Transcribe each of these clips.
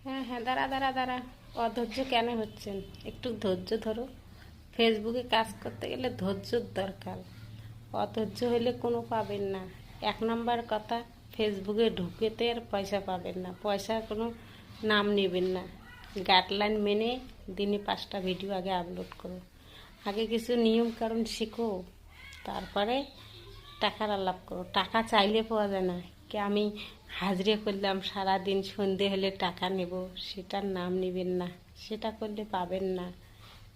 হ্যাঁ হ্যাঁ, দাঁড়া দাঁড়া দাঁড়া, অধৈর্য কেন হচ্ছেন? একটু ধৈর্য ধরো। ফেসবুকে কাজ করতে গেলে ধৈর্যর দরকার। অধৈর্য হলে কোনো পাবেন না। এক নম্বর কথা, ফেসবুকে ঢুকেতে আর পয়সা পাবেন না, পয়সার কোনো নাম নেবেন না। গাইডলাইন মেনে দিনে 5টা ভিডিও আগে আপলোড করো। আগে কিছু নিয়ম কারণ শেখো, তারপরে টাকার আলাপ করো। টাকা চাইলে পাওয়া যায় না। কি আমি হাজিরা করলাম, সারাদিন সন্ধে হলে টাকা নেব, সেটার নাম নেবেন না। সেটা করলে পাবেন না।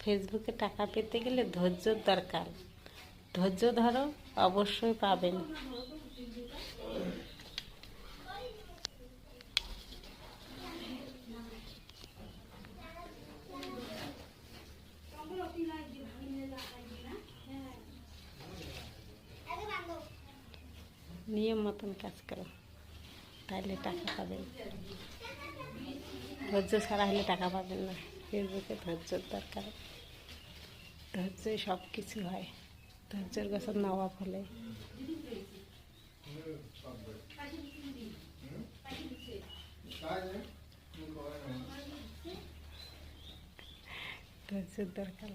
ফেসবুকে টাকা পেতে গেলে ধৈর্যর দরকার। ধৈর্য ধরো, অবশ্যই পাবেন। নিয়ম মতন কাজ করো, তাহলে টাকা পাবেন। ধৈর্য ছাড়া হলে টাকা পাবেন না। ফেসবুকে ধৈর্যর দরকার। ধৈর্যই সব কিছু হয়। ধৈর্যের গাছের নবাব হলে ধৈর্যের দরকার।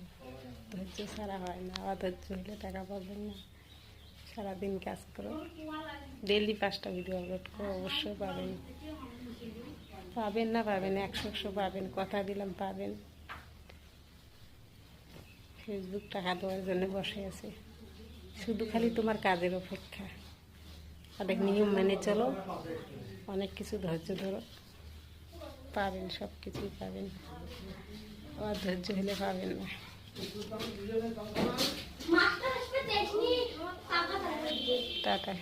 ধৈর্য ছাড়া হয় না। অধৈর্য হলে টাকা পাবেন না। সারাদিন কাজ করো, ডেইলি 5টা ভিডিও আপলোড করো, অবশ্যই পাবেন। পাবেন না পাবেন, 100 পাবেন, কথা দিলাম পাবেন। ফেসবুক টাকা দেওয়ার জন্য বসে আছে, শুধু খালি তোমার কাজের অপেক্ষা। অনেক নিয়ম মেনে চলো, অনেক কিছু ধৈর্য ধরো, পাবেন, সব কিছুই পাবেন। অধৈর্য হলে পাবেন না। টাটা।